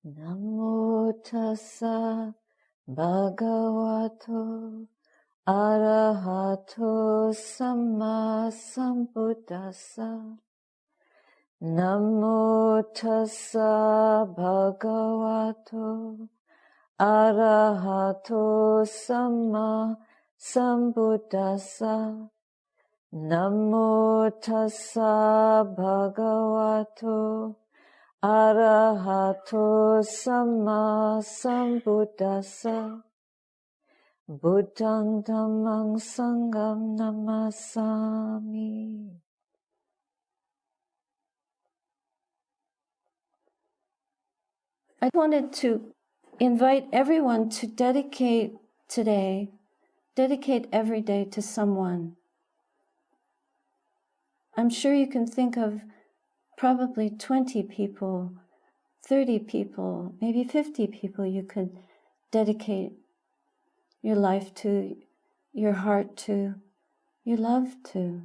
Namo tassa bhagavato arahato samma sambuddhassa. Namo tassa bhagavato arahato samma sambuddhassa. Namo tassa bhagavato arahato samma sambuddhassa. Buddhang dhammang sangham namasami. I wanted to invite everyone to dedicate every day to someone. I'm sure you can think of probably 20 people, 30 people, maybe 50 people you could dedicate your life to, your heart to, your love to.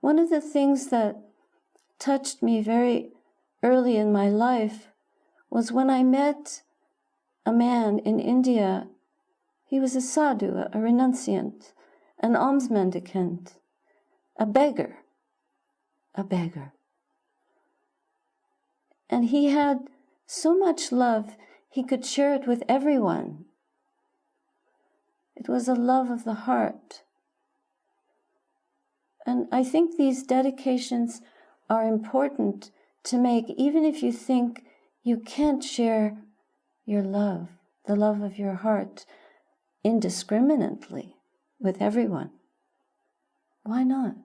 One of the things that touched me very early in my life was when I met a man in India. He was a sadhu, a renunciant, an alms mendicant, a beggar. And he had so much love, he could share it with everyone. It was a love of the heart. And I think these dedications are important to make, even if you think you can't share your love, the love of your heart, indiscriminately with everyone. Why not?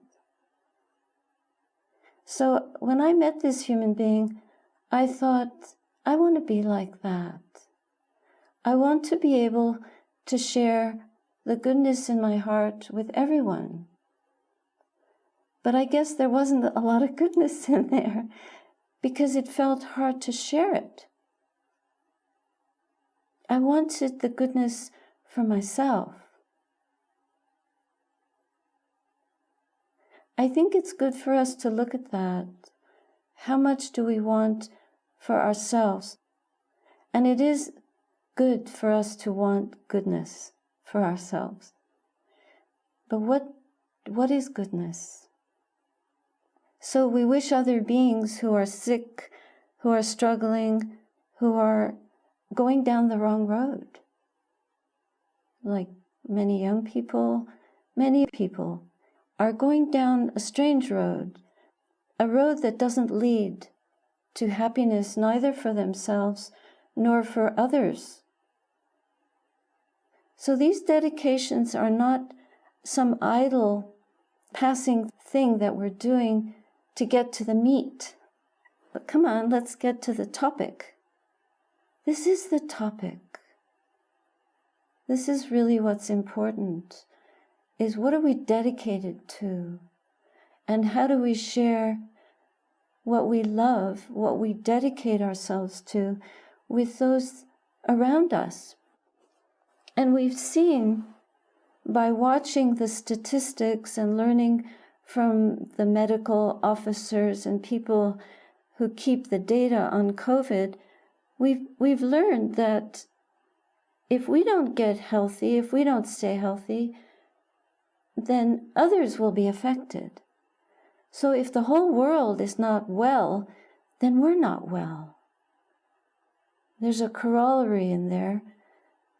So when I met this human being, I thought, I want to be like that. I want to be able to share the goodness in my heart with everyone. But I guess there wasn't a lot of goodness in there because it felt hard to share it. I wanted the goodness for myself. I think it's good for us to look at that. How much do we want for ourselves? And it is good for us to want goodness for ourselves. But what is goodness? So we wish other beings who are sick, who are struggling, who are going down the wrong road. Like many young people, many people are going down a strange road, a road that doesn't lead to happiness neither for themselves nor for others. So these dedications are not some idle, passing thing that we're doing to get to the meat. But come on, let's get to the topic. This is the topic. This is really what's important, is what are we dedicated to? And how do we share what we love, what we dedicate ourselves to, with those around us? And we've seen by watching the statistics and learning from the medical officers and people who keep the data on COVID, we've learned that if we don't get healthy, if we don't stay healthy, then others will be affected. So if the whole world is not well, then we're not well. There's a corollary in there.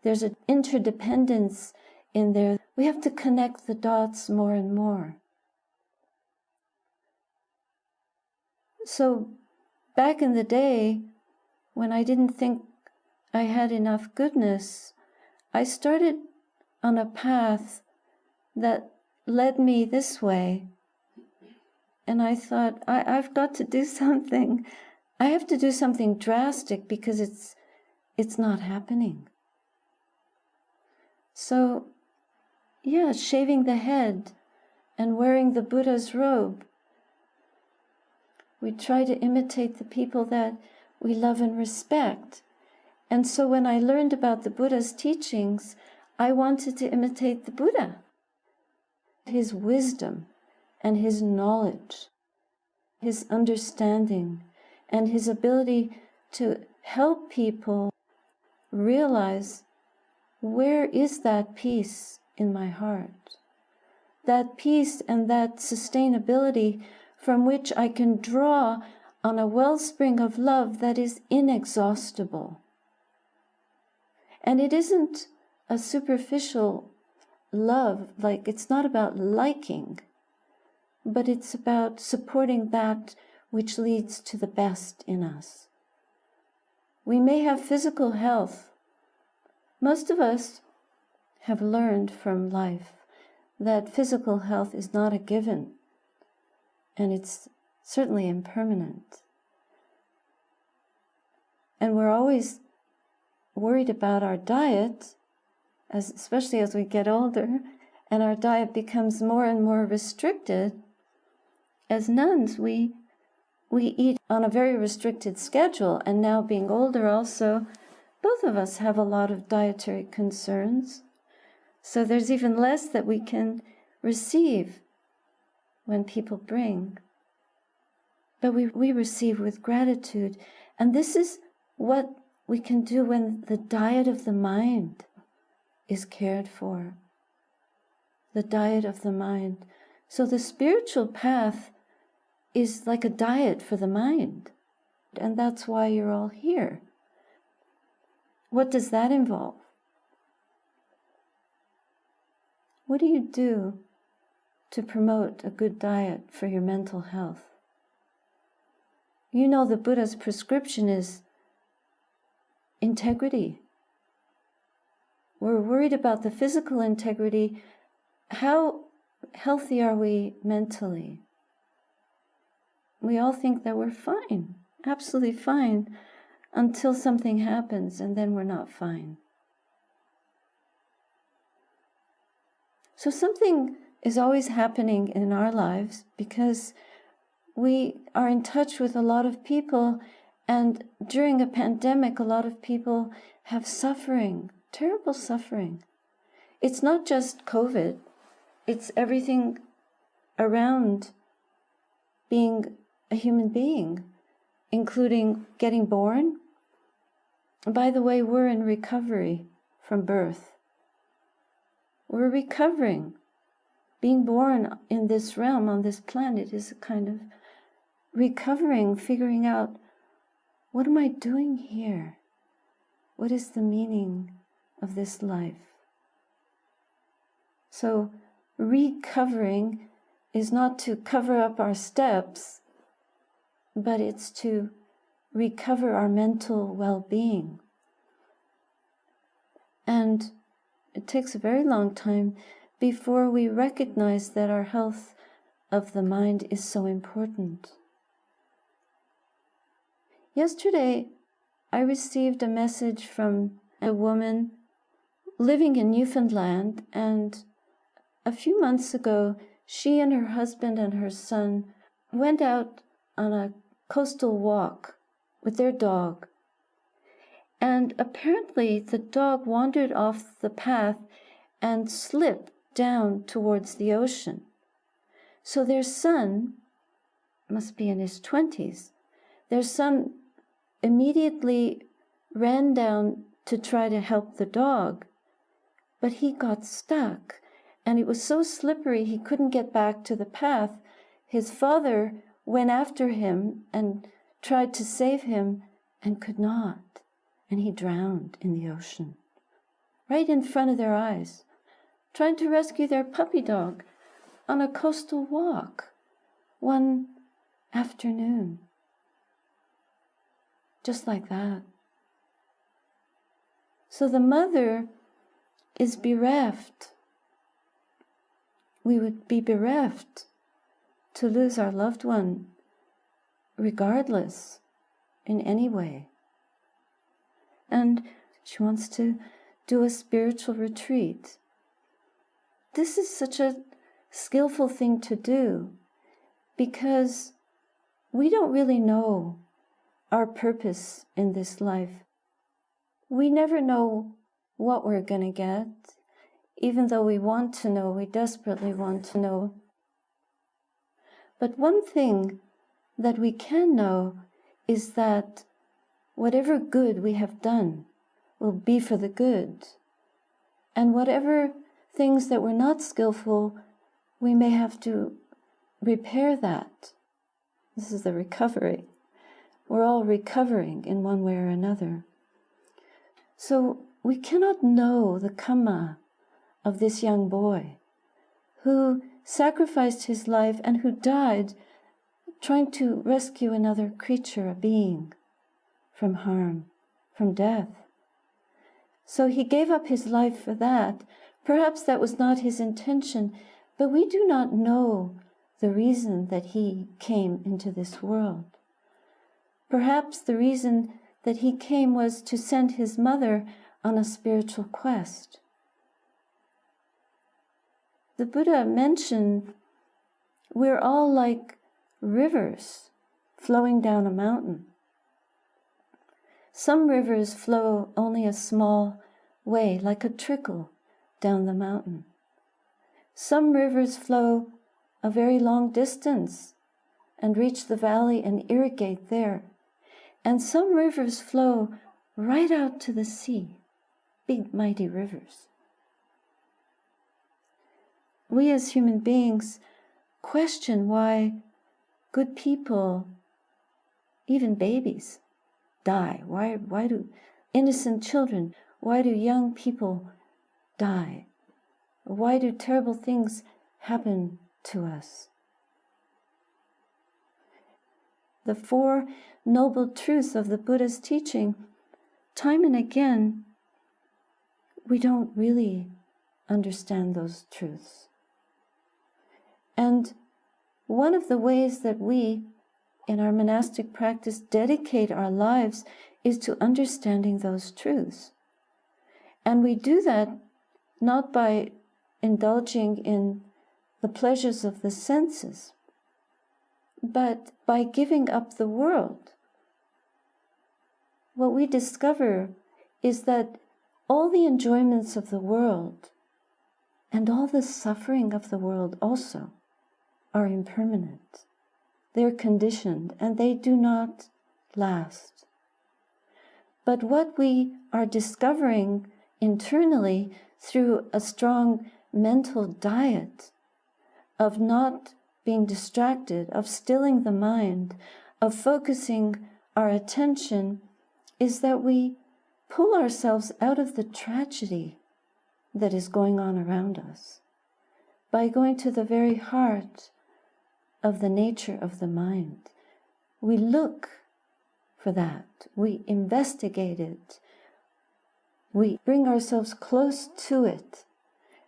There's an interdependence in there. We have to connect the dots more and more. So back in the day, when I didn't think I had enough goodness, I started on a path that led me this way. And I thought, I've got to do something. I have to do something drastic because it's not happening. So, yeah, shaving the head and wearing the Buddha's robe. We try to imitate the people that we love and respect. And so when I learned about the Buddha's teachings, I wanted to imitate the Buddha. His wisdom and his knowledge, his understanding, and his ability to help people realize, where is that peace in my heart? That peace and that sustainability from which I can draw on a wellspring of love that is inexhaustible. And it isn't a superficial love, like it's not about liking, but it's about supporting that which leads to the best in us. We may have physical health. Most of us have learned from life that physical health is not a given, and it's certainly impermanent. And we're always worried about our diet, especially as we get older, and our diet becomes more and more restricted. As nuns, we eat on a very restricted schedule, and now being older also, both of us have a lot of dietary concerns. So there's even less that we can receive when people bring. But we receive with gratitude. And this is what we can do when the diet of the mind is cared for. The diet of the mind. So the spiritual path is like a diet for the mind. And that's why you're all here. What does that involve? What do you do to promote a good diet for your mental health? You know the Buddha's prescription is integrity. We're worried about the physical integrity. How healthy are we mentally? We all think that we're fine, absolutely fine, until something happens, and then we're not fine. So something is always happening in our lives because we are in touch with a lot of people, and during a pandemic, a lot of people have suffering, terrible suffering. It's not just COVID, it's everything around being a human being, including getting born. By the way, we're in recovery from birth. We're recovering. Being born in this realm, on this planet, is a kind of recovering, figuring out, what am I doing here? What is the meaning of this life? So, recovering is not to cover up our steps, but it's to recover our mental well-being. And it takes a very long time before we recognize that our health of the mind is so important. Yesterday, I received a message from a woman living in Newfoundland, and a few months ago, she and her husband and her son went out on a coastal walk with their dog. And apparently the dog wandered off the path and slipped down towards the ocean. So their son, must be in his 20s, their son immediately ran down to try to help the dog, but he got stuck, and it was so slippery he couldn't get back to the path. His father went after him and tried to save him and could not. And he drowned in the ocean, right in front of their eyes, trying to rescue their puppy dog on a coastal walk one afternoon. Just like that. So the mother is bereft. We would be bereft to lose our loved one, regardless, in any way. And she wants to do a spiritual retreat. This is such a skillful thing to do, because we don't really know our purpose in this life. We never know what we're going to get, even though we want to know, we desperately want to know. But one thing that we can know is that whatever good we have done will be for the good. And whatever things that were not skillful, we may have to repair that. This is the recovery. We're all recovering in one way or another. So we cannot know the karma of this young boy who sacrificed his life and who died trying to rescue another creature, a being, from harm, from death. So he gave up his life for that. Perhaps that was not his intention, but we do not know the reason that he came into this world. Perhaps the reason that he came was to send his mother on a spiritual quest. The Buddha mentioned we're all like rivers flowing down a mountain. Some rivers flow only a small way, like a trickle down the mountain. Some rivers flow a very long distance and reach the valley and irrigate there. And some rivers flow right out to the sea, big, mighty rivers. We as human beings question why good people, even babies, die. Why do innocent children, why do young people die? Why do terrible things happen to us? The Four Noble Truths of the Buddha's teaching, time and again, we don't really understand those truths. And one of the ways that we, in our monastic practice, dedicate our lives is to understanding those truths. And we do that not by indulging in the pleasures of the senses, but by giving up the world. What we discover is that all the enjoyments of the world and all the suffering of the world also are impermanent. They're conditioned and they do not last. But what we are discovering internally through a strong mental diet of not being distracted, of stilling the mind, of focusing our attention, is that we pull ourselves out of the tragedy that is going on around us by going to the very heart of the nature of the mind. We look for that. We investigate it. We bring ourselves close to it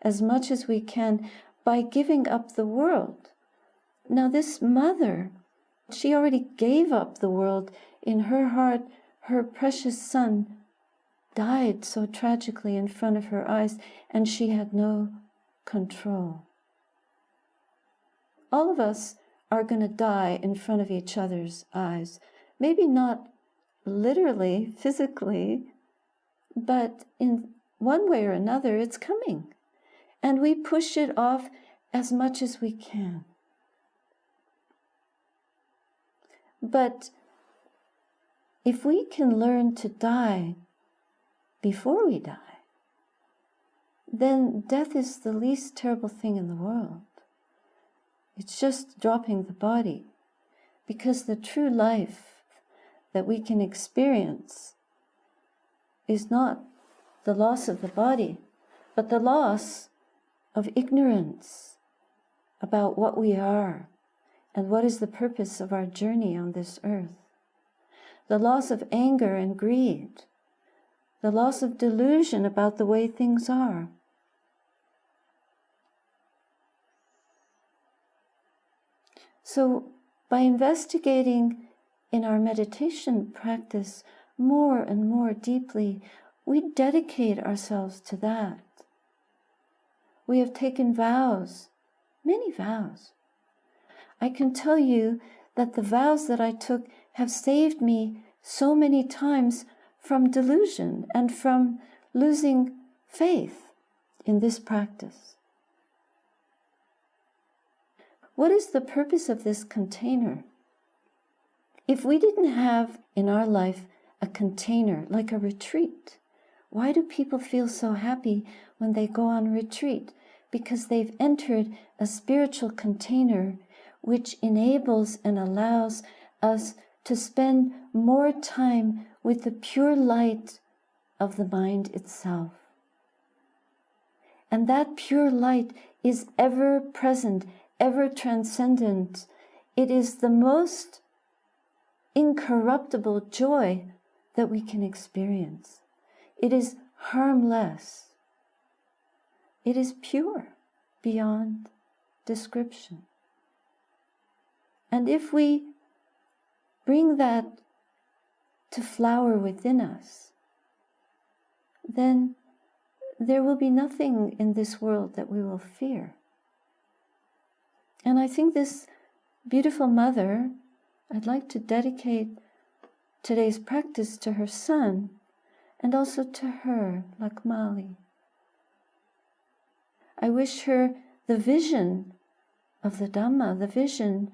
as much as we can by giving up the world. Now this mother, she already gave up the world. In her heart, her precious son died so tragically in front of her eyes, and she had no control. All of us are going to die in front of each other's eyes. Maybe not literally, physically, but in one way or another, it's coming. And we push it off as much as we can. But if we can learn to die before we die, then death is the least terrible thing in the world. It's just dropping the body, because the true life that we can experience is not the loss of the body, but the loss of ignorance about what we are and what is the purpose of our journey on this earth. The loss of anger and greed, the loss of delusion about the way things are. So by investigating in our meditation practice more and more deeply, we dedicate ourselves to that. We have taken vows, many vows. I can tell you that the vows that I took have saved me so many times from delusion and from losing faith in this practice. What is the purpose of this container? If we didn't have in our life a container, like a retreat, why do people feel so happy when they go on retreat? Because they've entered a spiritual container which enables and allows us to spend more time with the pure light of the mind itself. And that pure light is ever present, ever transcendent. It is the most incorruptible joy that we can experience. It is harmless. It is pure beyond description. And if we bring that to flower within us, then there will be nothing in this world that we will fear. And I think this beautiful mother, I'd like to dedicate today's practice to her son and also to her, Lakmali. I wish her the vision of the Dhamma, the vision,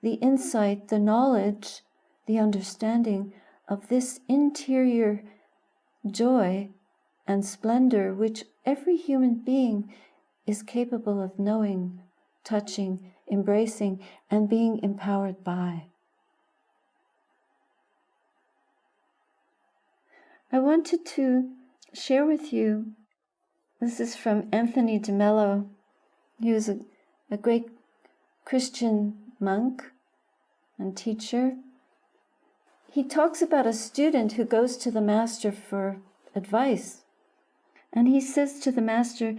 the insight, the knowledge, the understanding of this interior joy and splendor which every human being is capable of knowing, touching, embracing, and being empowered by. I wanted to share with you, this is from Anthony de Mello. He was a great Christian monk and teacher. He talks about a student who goes to the master for advice. And he says to the master,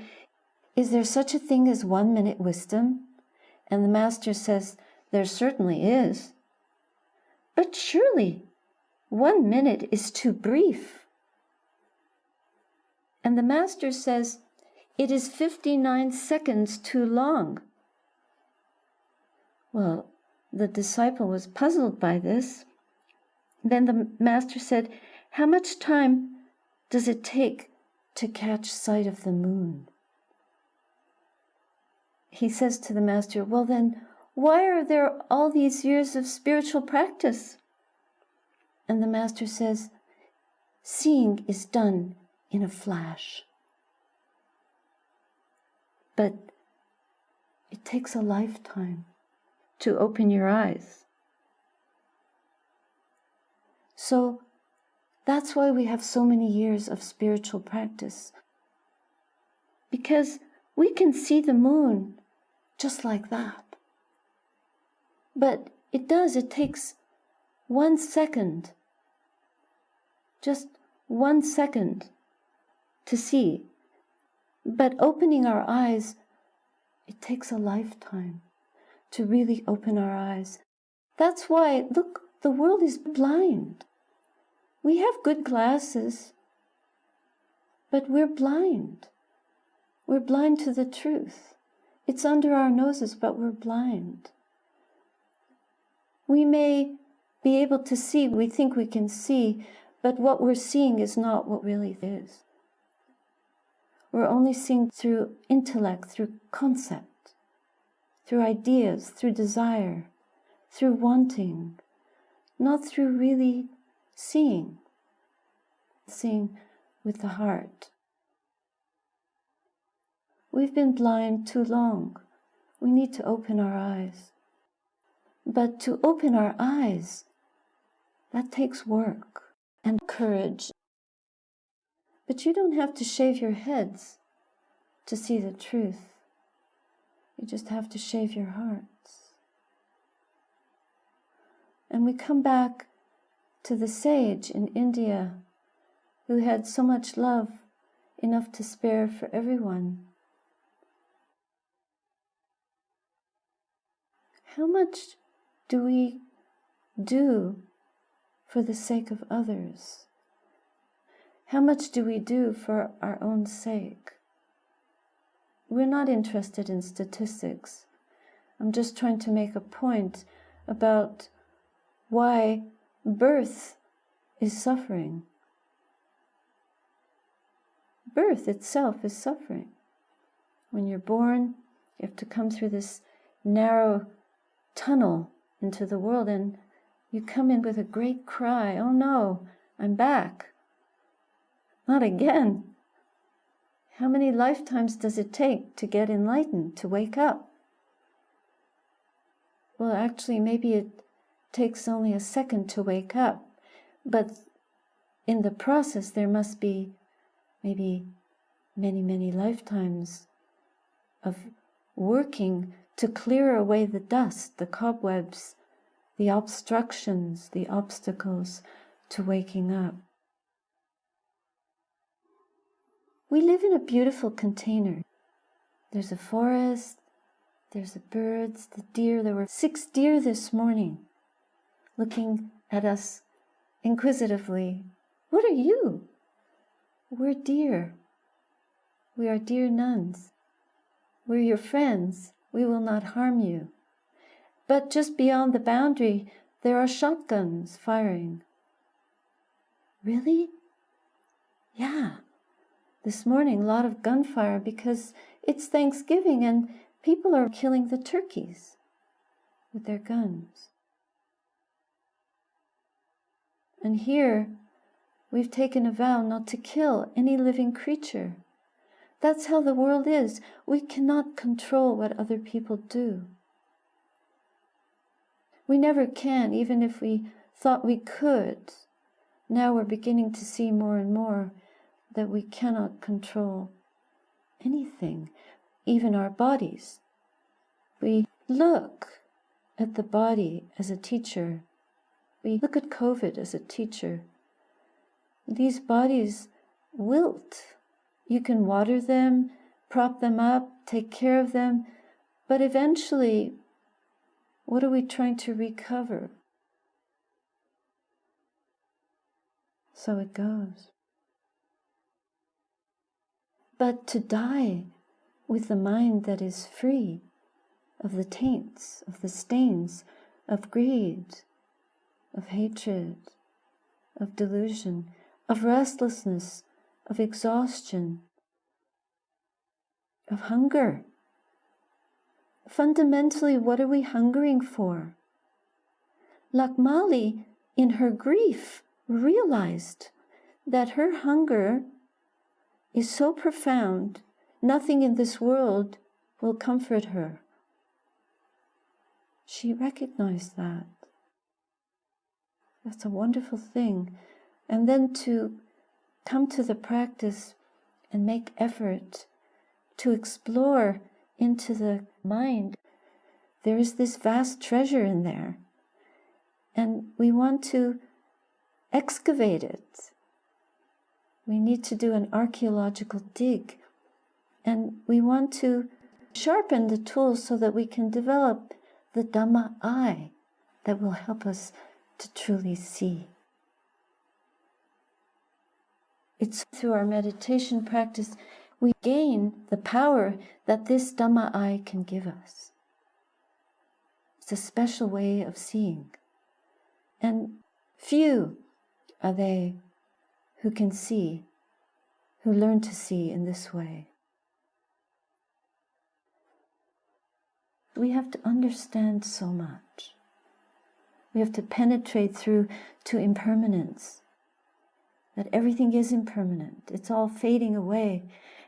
"Is there such a thing as 1 minute wisdom?" And the master says, "There certainly is. But surely 1 minute is too brief." And the master says, "It is 59 seconds too long." Well, the disciple was puzzled by this. Then the master said, "How much time does it take to catch sight of the moon?" He says to the master, "Well then, why are there all these years of spiritual practice?" And the master says, "Seeing is done in a flash. But it takes a lifetime to open your eyes." So that's why we have so many years of spiritual practice. Because we can see the moon just like that. But it takes 1 second, just 1 second to see. But opening our eyes, it takes a lifetime to really open our eyes. That's why, look, the world is blind. We have good glasses, but we're blind. We're blind to the truth. It's under our noses, but we're blind. We may be able to see, we think we can see, but what we're seeing is not what really is. We're only seeing through intellect, through concept, through ideas, through desire, through wanting, not through really seeing with the heart. We've been blind too long. We need to open our eyes. But to open our eyes, that takes work and courage. But you don't have to shave your heads to see the truth. You just have to shave your hearts. And we come back to the sage in India who had so much love, enough to spare for everyone. How much do we do for the sake of others? How much do we do for our own sake? We're not interested in statistics. I'm just trying to make a point about why birth is suffering. Birth itself is suffering. When you're born, you have to come through this narrow tunnel into the world, and You come in with a great cry, oh no, I'm back. Not again. How many lifetimes does it take to get enlightened, to wake up? Well, actually, maybe it takes only a second to wake up, but in the process, there must be maybe many, many lifetimes of working to clear away the dust, the cobwebs, the obstructions, the obstacles to waking up. We live in a beautiful container. There's a forest, there's the birds, the deer. There were 6 deer this morning looking at us inquisitively. What are you? We're deer. We are deer nuns. We're your friends. We will not harm you. But just beyond the boundary, there are shotguns firing. Really? Yeah. This morning, a lot of gunfire because it's Thanksgiving and people are killing the turkeys with their guns. And here, we've taken a vow not to kill any living creature. That's how the world is. We cannot control what other people do. We never can, even if we thought we could. Now we're beginning to see more and more that we cannot control anything, even our bodies. We look at the body as a teacher. We look at COVID as a teacher. These bodies wilt. You can water them, prop them up, take care of them, but eventually, what are we trying to recover? So it goes. But to die with the mind that is free of the taints, of the stains, of greed, of hatred, of delusion, of restlessness, of exhaustion, of hunger. Fundamentally, what are we hungering for? Lakmali, in her grief, realized that her hunger is so profound, nothing in this world will comfort her. She recognized that. That's a wonderful thing. And then to come to the practice and make effort to explore into the mind. There is this vast treasure in there. And we want to excavate it. We need to do an archaeological dig. And we want to sharpen the tools so that we can develop the Dhamma eye that will help us to truly see. It's through our meditation practice we gain the power that this Dhamma eye can give us. It's a special way of seeing. And few are they who can see, who learn to see in this way. We have to understand so much. We have to penetrate through to impermanence, that everything is impermanent. It's all fading away.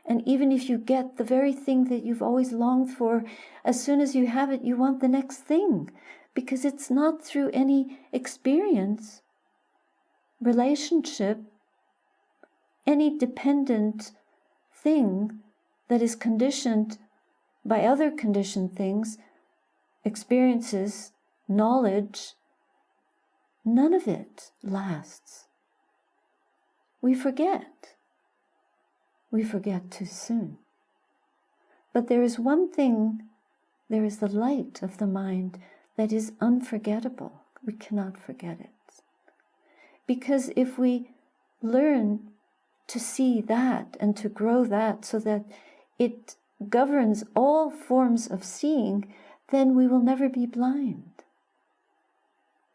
And even if you get the very thing that you've always longed for, as soon as you have it, you want the next thing, because it's not through any experience, relationship, any dependent thing that is conditioned by other conditioned things, experiences, knowledge. None of it lasts. We forget. We forget too soon. But there is one thing, there is the light of the mind that is unforgettable. We cannot forget it. Because if we learn to see that and to grow that so that it governs all forms of seeing, then we will never be blind.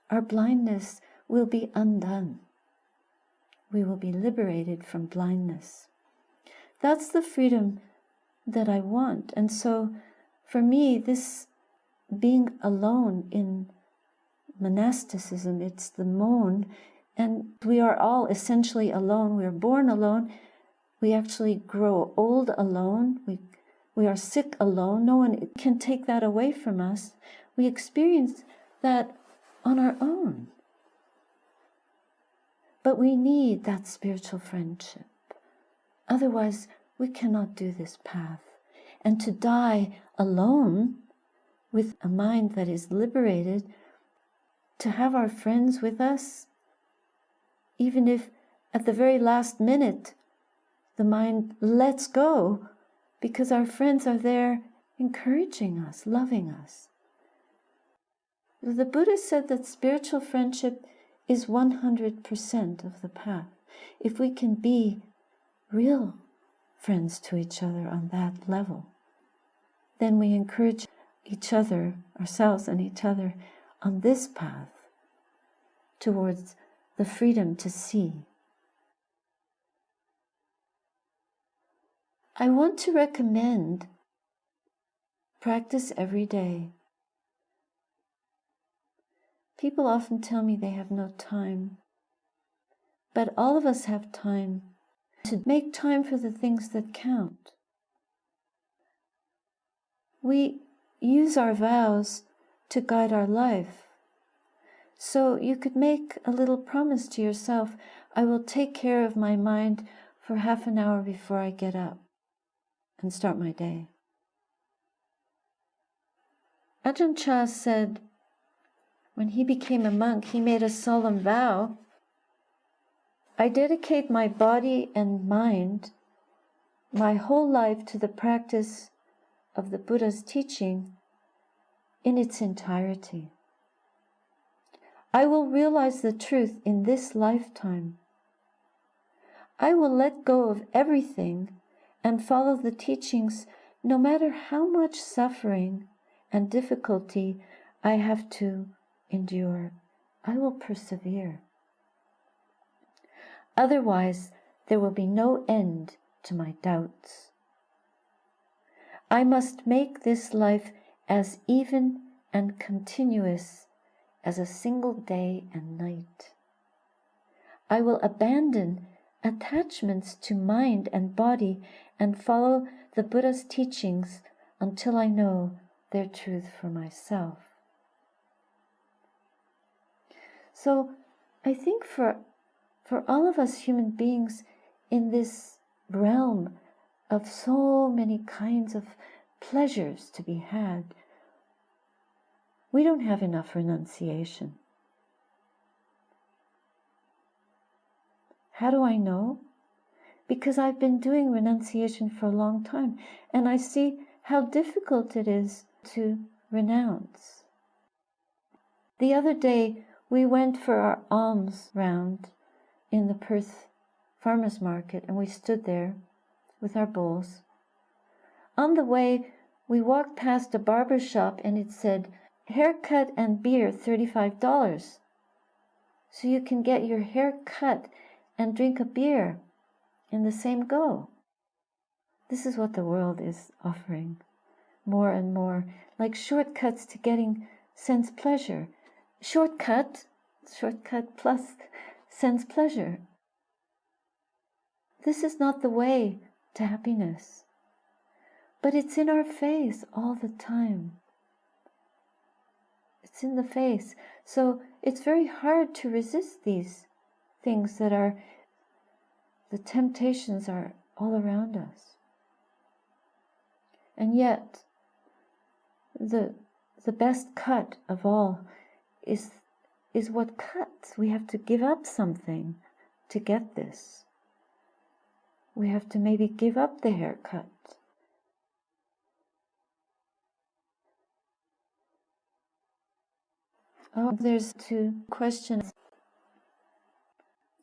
Our blindness will be undone. We will be liberated from blindness. That's the freedom that I want. And so for me, this being alone in monasticism, it's the mon, and we are all essentially alone. We are born alone. We actually grow old alone. We are sick alone. No one can take that away from us. We experience that on our own. But we need that spiritual friendship. Otherwise, we cannot do this path. And to die alone with a mind that is liberated, to have our friends with us, even if at the very last minute the mind lets go, because our friends are there encouraging us, loving us. The Buddha said that spiritual friendship is 100% of the path. If we can be real friends to each other on that level, then we encourage each other, ourselves and each other, on this path towards the freedom to see. I want to recommend practice every day. People often tell me they have no time, but all of us have time to make time for the things that count. We use our vows to guide our life. So you could make a little promise to yourself, I will take care of my mind for half an hour before I get up and start my day. Ajahn Chah said, when he became a monk, he made a solemn vow, I dedicate my body and mind, my whole life to the practice of the Buddha's teaching in its entirety. I will realize the truth in this lifetime. I will let go of everything and follow the teachings no matter how much suffering and difficulty I have to endure. I will persevere. Otherwise, there will be no end to my doubts. I must make this life as even and continuous as a single day and night. I will abandon attachments to mind and body and follow the Buddha's teachings until I know their truth for myself. So I think for all of us human beings in this realm of so many kinds of pleasures to be had, we don't have enough renunciation. How do I know? Because I've been doing renunciation for a long time, and I see how difficult it is to renounce. The other day, we went for our alms round in the Perth farmers market, and we stood there with our bowls. On the way, we walked past a barber shop, and it said, haircut and beer, $35. So you can get your hair cut and drink a beer in the same go. This is what the world is offering more and more, like shortcuts to getting sense pleasure. Shortcut plus sense pleasure. This is not the way to happiness, but it's in our face all the time. It's in the face. So it's very hard to resist these things that are, the temptations are all around us. And yet, the best cut of all is what cuts. We have to give up something to get this. We have to maybe give up the haircut. Oh, there's 2 questions.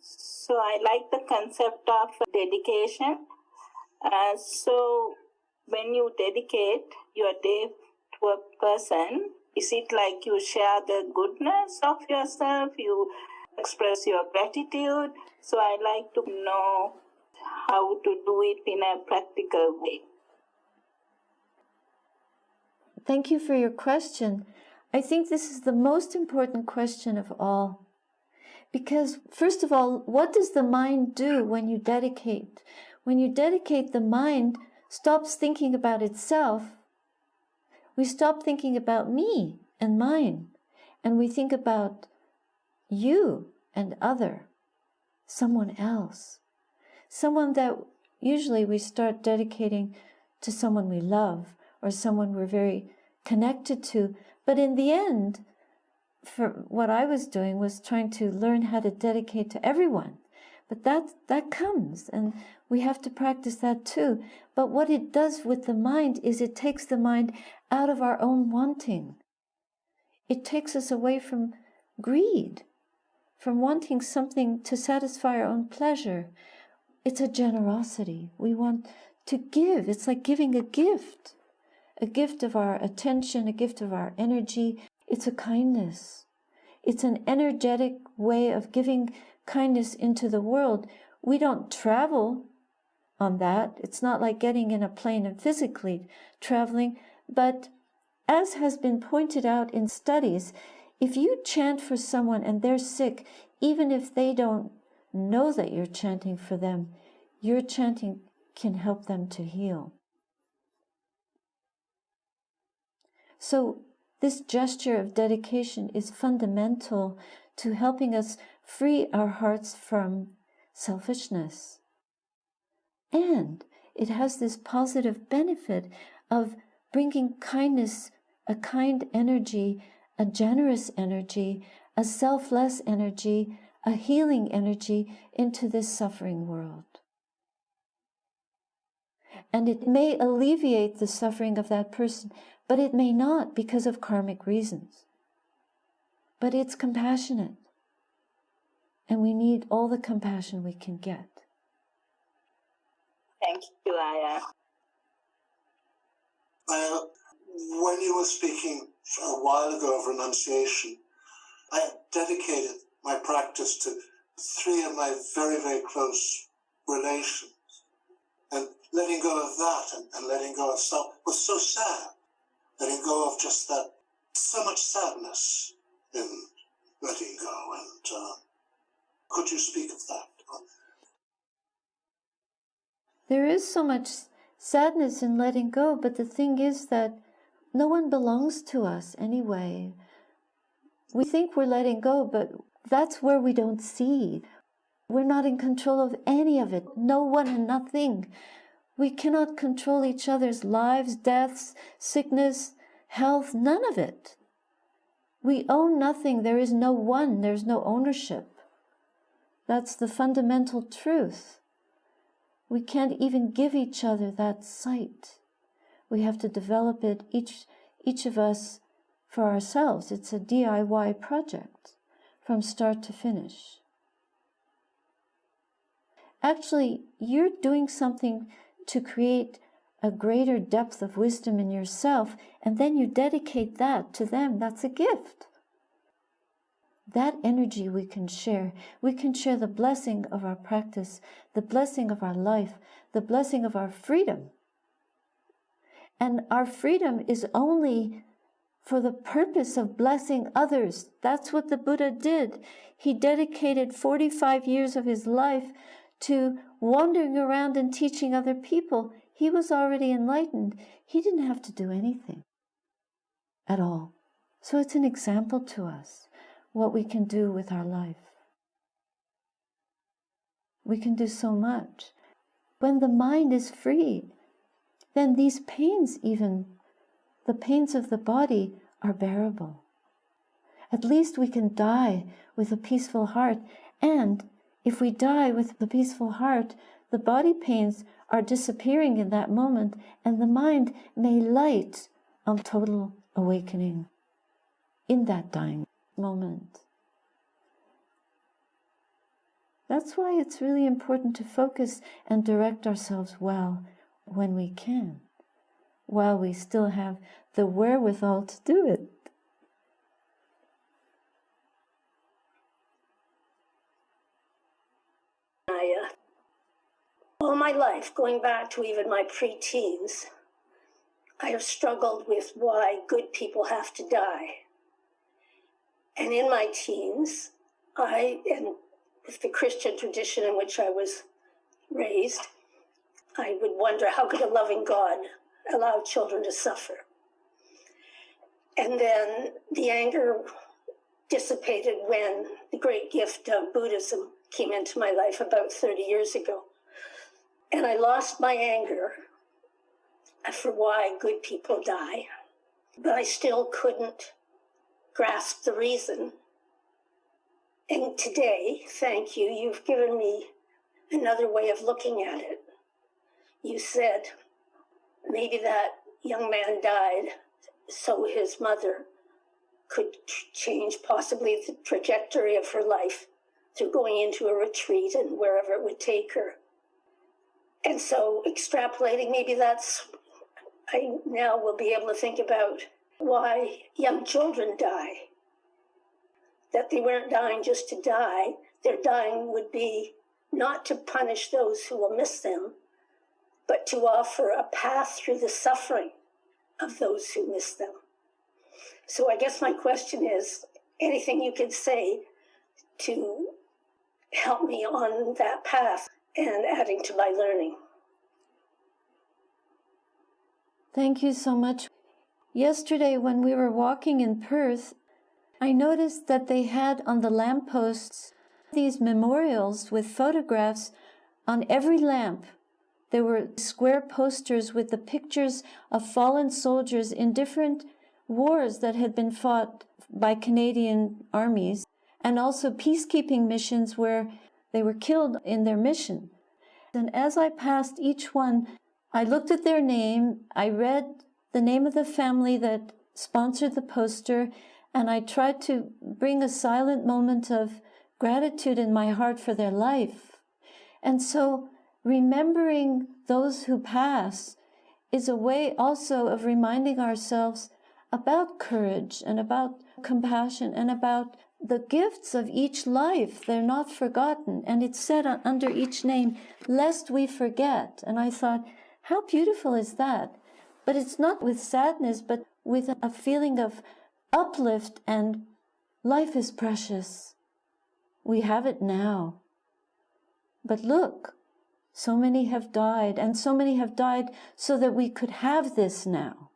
So I like the concept of dedication. So when you dedicate your day to a person, is it like you share the goodness of yourself, you express your gratitude? So I like to know how to do it in a practical way. Thank you for your question. I think this is the most important question of all. Because, first of all, what does the mind do when you dedicate? When you dedicate, the mind stops thinking about itself. We stop thinking about me and mine, and we think about you and other, someone else. Someone that usually we start dedicating to someone we love or someone we're very connected to. But in the end, for what I was doing was trying to learn how to dedicate to everyone. But that comes, and we have to practice that too. But what it does with the mind is it takes the mind out of our own wanting. It takes us away from greed, from wanting something to satisfy our own pleasure. It's a generosity. We want to give. It's like giving a gift of our attention, a gift of our energy. It's a kindness. It's an energetic way of giving kindness into the world. We don't travel on that. It's not like getting in a plane and physically traveling. But as has been pointed out in studies, if you chant for someone and they're sick, even if they don't know that you're chanting for them, your chanting can help them to heal. So this gesture of dedication is fundamental to helping us free our hearts from selfishness. And it has this positive benefit of bringing kindness, a kind energy, a generous energy, a selfless energy, a healing energy into this suffering world. And it may alleviate the suffering of that person, but it may not because of karmic reasons. But it's compassionate. And we need all the compassion we can get. Thank you, Ayya. When you were speaking a while ago of renunciation, I dedicated my practice to 3 of my very, very close relations. And letting go of that and letting go of self was so sad. Letting go of just that, so much sadness in letting go. And could you speak of that? There is so much sadness in letting go, but the thing is that no one belongs to us anyway. We think we're letting go, but that's where we don't see. We're not in control of any of it. No one and nothing. We cannot control each other's lives, deaths, sickness, health, none of it. We own nothing. There is no one. There's no ownership. That's the fundamental truth. We can't even give each other that sight. We have to develop it, each of us, for ourselves. It's a DIY project from start to finish. Actually, you're doing something to create a greater depth of wisdom in yourself, and then you dedicate that to them. That's a gift. That energy we can share. We can share the blessing of our practice, the blessing of our life, the blessing of our freedom. And our freedom is only for the purpose of blessing others. That's what the Buddha did. He dedicated 45 years of his life to wandering around and teaching other people. He was already enlightened. He didn't have to do anything at all. So it's an example to us what we can do with our life. We can do so much. When the mind is free, then these pains, even the pains of the body, are bearable. At least we can die with a peaceful heart. And if we die with the peaceful heart, the body pains are disappearing in that moment, and the mind may light on total awakening in that dying moment. That's why it's really important to focus and direct ourselves well when we can, while we still have the wherewithal to do it. All my life, going back to even my pre-teens, I have struggled with why good people have to die. And in my teens, and with the Christian tradition in which I was raised, I would wonder, how could a loving God allow children to suffer? And then the anger dissipated when the great gift of Buddhism came into my life about 30 years ago. And I lost my anger for why good people die, but I still couldn't grasp the reason. And today, thank you, you've given me another way of looking at it. You said maybe that young man died so his mother could change possibly the trajectory of her life through going into a retreat and wherever it would take her. And so extrapolating, maybe I now will be able to think about why young children die. That they weren't dying just to die. Their dying would be not to punish those who will miss them, but to offer a path through the suffering of those who miss them. So I guess my question is, anything you could say to help me on that path and adding to my learning. Thank you so much. Yesterday, when we were walking in Perth, I noticed that they had on the lampposts these memorials with photographs on every lamp. There were square posters with the pictures of fallen soldiers in different wars that had been fought by Canadian armies, and also peacekeeping missions where they were killed in their mission. And as I passed each one, I looked at their name, I read the name of the family that sponsored the poster, and I tried to bring a silent moment of gratitude in my heart for their life. And so remembering those who pass is a way also of reminding ourselves about courage and about compassion and about the gifts of each life. They're not forgotten. And it's said under each name, lest we forget. And I thought, how beautiful is that? But it's not with sadness, but with a feeling of uplift and life is precious. We have it now. But look, so many have died, and so many have died so that we could have this now.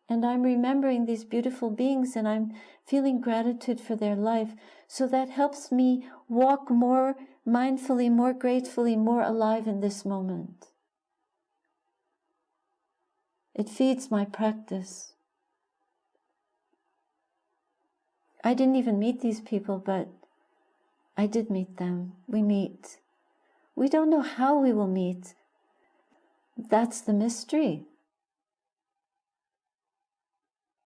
And I'm remembering these beautiful beings, and I'm feeling gratitude for their life. So that helps me walk more mindfully, more gratefully, more alive in this moment. It feeds my practice. I didn't even meet these people, but I did meet them. We meet. We don't know how we will meet. That's the mystery.